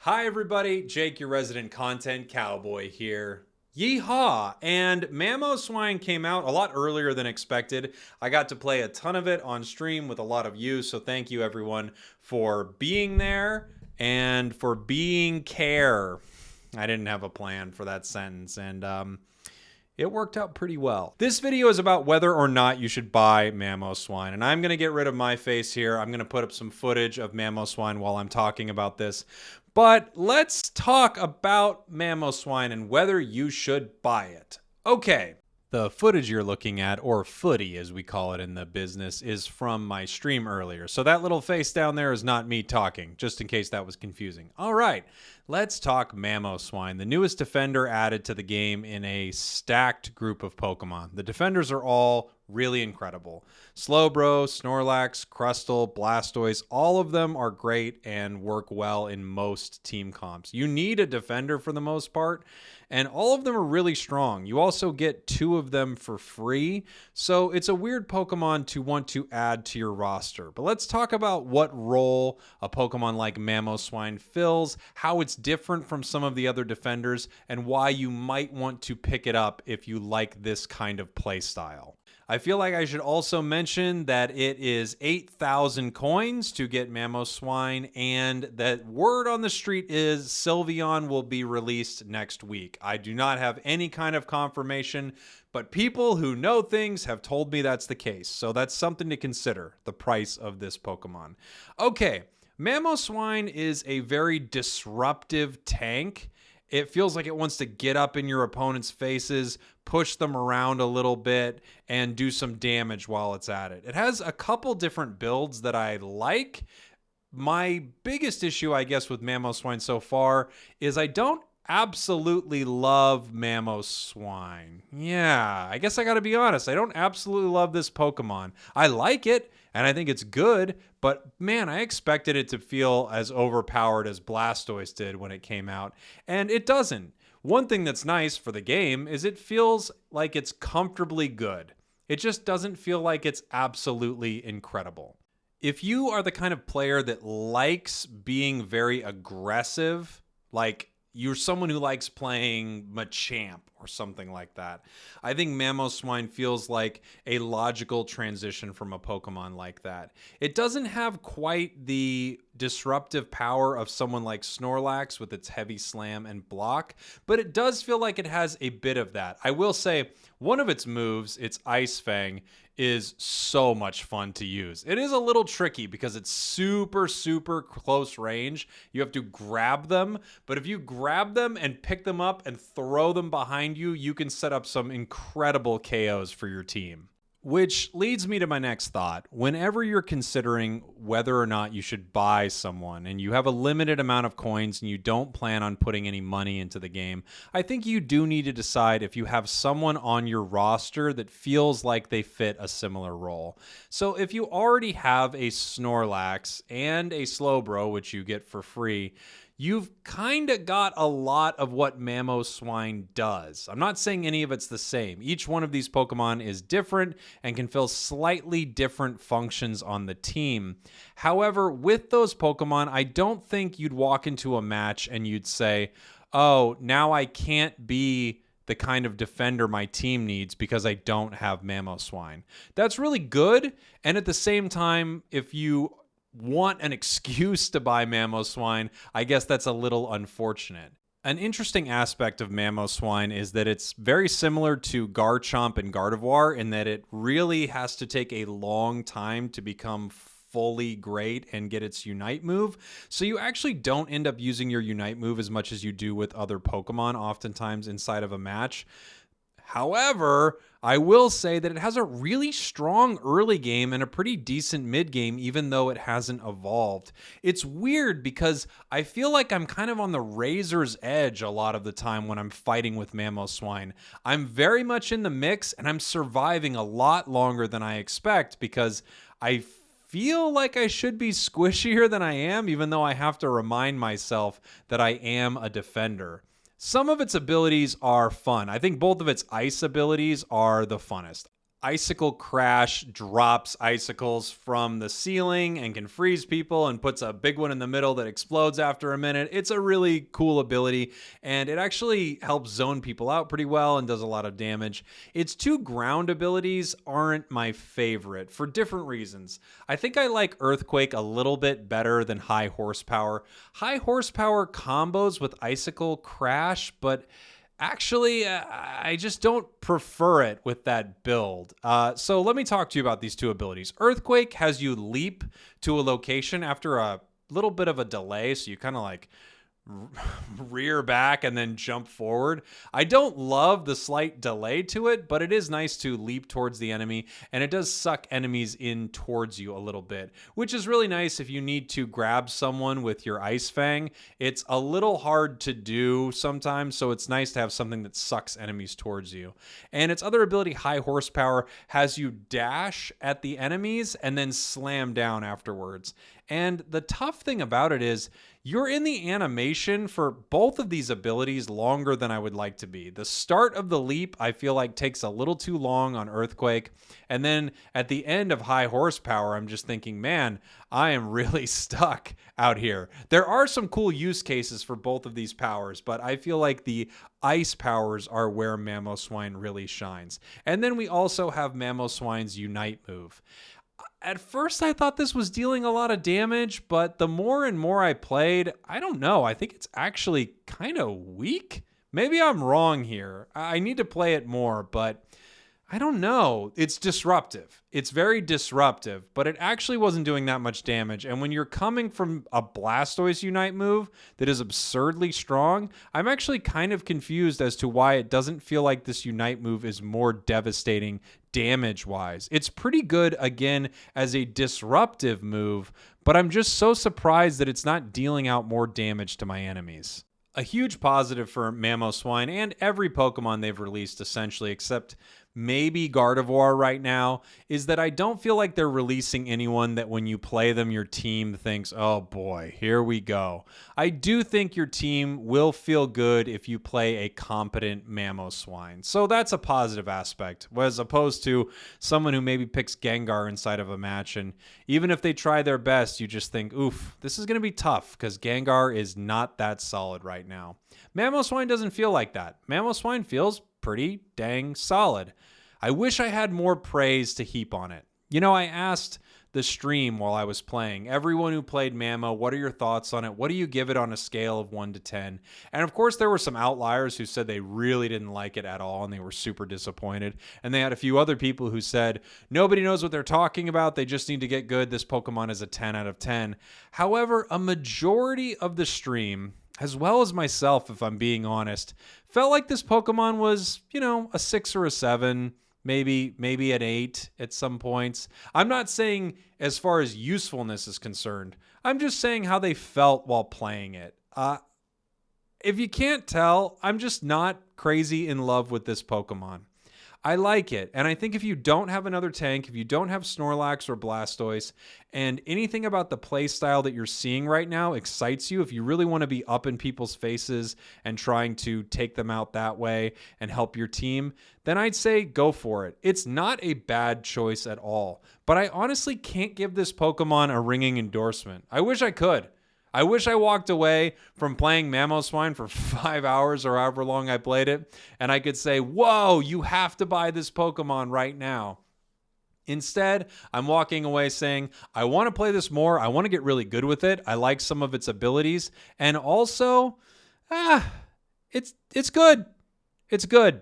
Hi everybody, Jake, your resident content cowboy here. Yeehaw! And Mamoswine came out a lot earlier than expected. I got to play a ton of it on stream with a lot of you, so thank you everyone for being there and for being care. I didn't have a plan for that sentence, and it worked out pretty well. This video is about whether or not you should buy Mamoswine, and I'm going to get rid of my face here. I'm going to put up some footage of Mamoswine while I'm talking about this. But let's talk about Mamoswine and whether you should buy it. Okay. The footage you're looking at, or footy as we call it in the business, is from my stream earlier. So that little face down there is not me talking, just in case that was confusing. All right, let's talk Mamoswine, the newest defender added to the game in a stacked group of Pokemon. The defenders are all really incredible. Slowbro, Snorlax, Crustle, Blastoise, all of them are great and work well in most team comps. You need a defender for the most part, and all of them are really strong. You also get 2 of them for free, so it's a weird Pokemon to want to add to your roster. But let's talk about what role a Pokemon like Mamoswine fills, how it's different from some of the other defenders, and why you might want to pick it up if you like this kind of playstyle. I feel like I should also mention that it is 8,000 coins to get Mamoswine, and that word on the street is Sylveon will be released next week. I do not have any kind of confirmation, but people who know things have told me that's the case. So that's something to consider, the price of this Pokemon. Okay, Mamoswine is a very disruptive tank. It feels like it wants to get up in your opponent's faces, push them around a little bit, and do some damage while it's at it. It has a couple different builds that I like. My biggest issue, I guess, with Mamoswine so far is I don't absolutely love Mamoswine. Yeah, I guess I gotta be honest. I don't absolutely love this Pokemon. I like it, and I think it's good, but man, I expected it to feel as overpowered as Blastoise did when it came out, and it doesn't. One thing that's nice for the game is it feels like it's comfortably good. It just doesn't feel like it's absolutely incredible. If you are the kind of player that likes being very aggressive, like you're someone who likes playing Machamp or something like that, I think Mamoswine feels like a logical transition from a Pokemon like that. It doesn't have quite the disruptive power of someone like Snorlax with its heavy slam and block, but it does feel like it has a bit of that. I will say one of its moves, its Ice Fang, is so much fun to use. It is a little tricky because it's super close range. You have to grab them, but if you grab them and pick them up and throw them behind you, you can set up some incredible KOs for your team. Which leads me to my next thought. Whenever you're considering whether or not you should buy someone and you have a limited amount of coins and you don't plan on putting any money into the game, I think you do need to decide if you have someone on your roster that feels like they fit a similar role. So if you already have a Snorlax and a Slowbro, which you get for free, you've kind of got a lot of what Mamoswine does. I'm not saying any of it's the same. Each one of these Pokemon is different and can fill slightly different functions on the team. However, with those Pokemon, I don't think you'd walk into a match and you'd say, oh, now I can't be the kind of defender my team needs because I don't have Mamoswine. That's really good. And at the same time, if you want an excuse to buy Mamoswine, I guess that's a little unfortunate. An interesting aspect of Mamoswine is that it's very similar to Garchomp and Gardevoir in that it really has to take a long time to become fully great and get its Unite move. So you actually don't end up using your Unite move as much as you do with other Pokemon oftentimes inside of a match. However, I will say that it has a really strong early game and a pretty decent mid game, even though it hasn't evolved. It's weird because I feel like I'm kind of on the razor's edge a lot of the time when I'm fighting with Mamoswine. I'm very much in the mix and I'm surviving a lot longer than I expect because I feel like I should be squishier than I am, even though I have to remind myself that I am a defender. Some of its abilities are fun. I think both of its ice abilities are the funnest. Icicle Crash drops icicles from the ceiling and can freeze people and puts a big one in the middle that explodes after a minute. It's a really cool ability, and it actually helps zone people out pretty well and does a lot of damage. Its two ground abilities aren't my favorite for different reasons. I think I like Earthquake a little bit better than High Horsepower. High Horsepower combos with Icicle Crash, but actually, I just don't prefer it with that build. So let me talk to you about these two abilities. Earthquake has you leap to a location after a little bit of a delay, so you kind of like rear back and then jump forward. I don't love the slight delay to it, but it is nice to leap towards the enemy, and it does suck enemies in towards you a little bit, which is really nice if you need to grab someone with your Ice Fang. It's a little hard to do sometimes, so it's nice to have something that sucks enemies towards you. And its other ability, High Horsepower, has you dash at the enemies and then slam down afterwards. And the tough thing about it is you're in the animation for both of these abilities longer than I would like to be. The start of the leap, I feel like, takes a little too long on Earthquake. And then at the end of High Horsepower, I'm just thinking, man, I am really stuck out here. There are some cool use cases for both of these powers, but I feel like the ice powers are where Mamoswine really shines. And then we also have Mamoswine's Unite move. At first, I thought this was dealing a lot of damage, but the more and more I played, I don't know. I think it's actually kind of weak. Maybe I'm wrong here. I need to play it more, but I don't know. It's disruptive. It's very disruptive, but it actually wasn't doing that much damage. And when you're coming from a Blastoise Unite move that is absurdly strong, I'm actually kind of confused as to why it doesn't feel like this Unite move is more devastating damage-wise. It's pretty good, again, as a disruptive move, but I'm just so surprised that it's not dealing out more damage to my enemies. A huge positive for Mamoswine and every Pokemon they've released, essentially, except maybe Gardevoir right now, is that I don't feel like they're releasing anyone that when you play them, your team thinks, oh boy, here we go. I do think your team will feel good if you play a competent Mamoswine. So that's a positive aspect, as opposed to someone who maybe picks Gengar inside of a match, and even if they try their best, you just think, oof, this is going to be tough because Gengar is not that solid right now. Mamoswine doesn't feel like that. Mamoswine feels pretty dang solid. I wish I had more praise to heap on it. You know, I asked the stream while I was playing, everyone who played Mamo, what are your thoughts on it? What do you give it on a scale of 1 to 10? And of course, there were some outliers who said they really didn't like it at all and they were super disappointed. And they had a few other people who said, nobody knows what they're talking about. They just need to get good. This Pokemon is a 10 out of 10. However, a majority of the stream, as well as myself, if I'm being honest, felt like this Pokemon was, you know, a 6 or a 7, maybe an 8 at some points. I'm not saying as far as usefulness is concerned. I'm just saying how they felt while playing it. If you can't tell, I'm just not crazy in love with this Pokemon. I like it, and I think if you don't have another tank, if you don't have Snorlax or Blastoise, and anything about the playstyle that you're seeing right now excites you, if you really want to be up in people's faces and trying to take them out that way and help your team, then I'd say go for it. It's not a bad choice at all, but I honestly can't give this Pokemon a ringing endorsement. I wish I could. I wish I walked away from playing Mamoswine for 5 hours or however long I played it, and I could say, whoa, you have to buy this Pokemon right now. Instead, I'm walking away saying, I want to play this more. I want to get really good with it. I like some of its abilities. And also, it's good. It's good.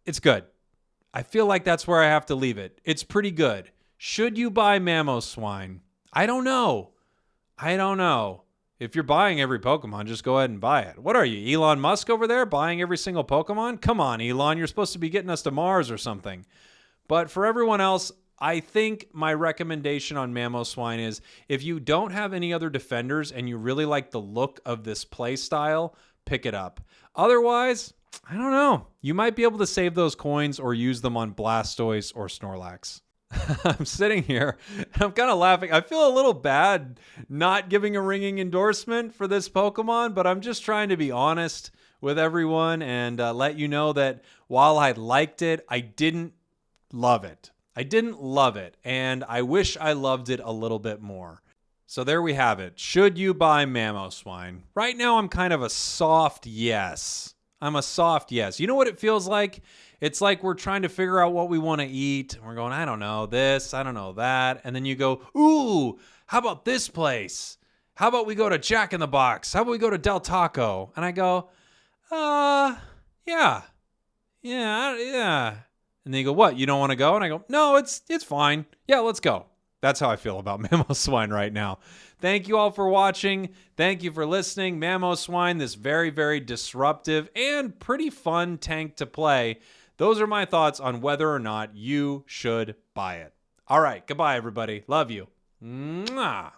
It's good. I feel like that's where I have to leave it. It's pretty good. Should you buy Mamoswine? I don't know. If you're buying every Pokemon, just go ahead and buy it. What are you, Elon Musk over there buying every single Pokemon? Come on, Elon. You're supposed to be getting us to Mars or something. But for everyone else, I think my recommendation on Mamoswine is if you don't have any other defenders and you really like the look of this play style, pick it up. Otherwise, I don't know. You might be able to save those coins or use them on Blastoise or Snorlax. I'm sitting here and I'm kind of laughing. I feel a little bad not giving a ringing endorsement for this Pokemon, but I'm just trying to be honest with everyone and let you know that while I liked it, I didn't love it. I didn't love it, and I wish I loved it a little bit more. So there we have it. Should you buy Mamoswine? Right now, I'm kind of a soft yes. I'm a soft yes. You know what it feels like? It's like we're trying to figure out what we want to eat. We're going, I don't know this, I don't know that. And then you go, ooh, how about this place? How about we go to Jack in the Box? How about we go to Del Taco? And I go, yeah. And then you go, what? You don't want to go? And I go, no, it's fine. Yeah, let's go. That's how I feel about Mamoswine right now. Thank you all for watching. Thank you for listening. Mamoswine, this very, very disruptive and pretty fun tank to play. Those are my thoughts on whether or not you should buy it. All right, goodbye, everybody. Love you. Mwah.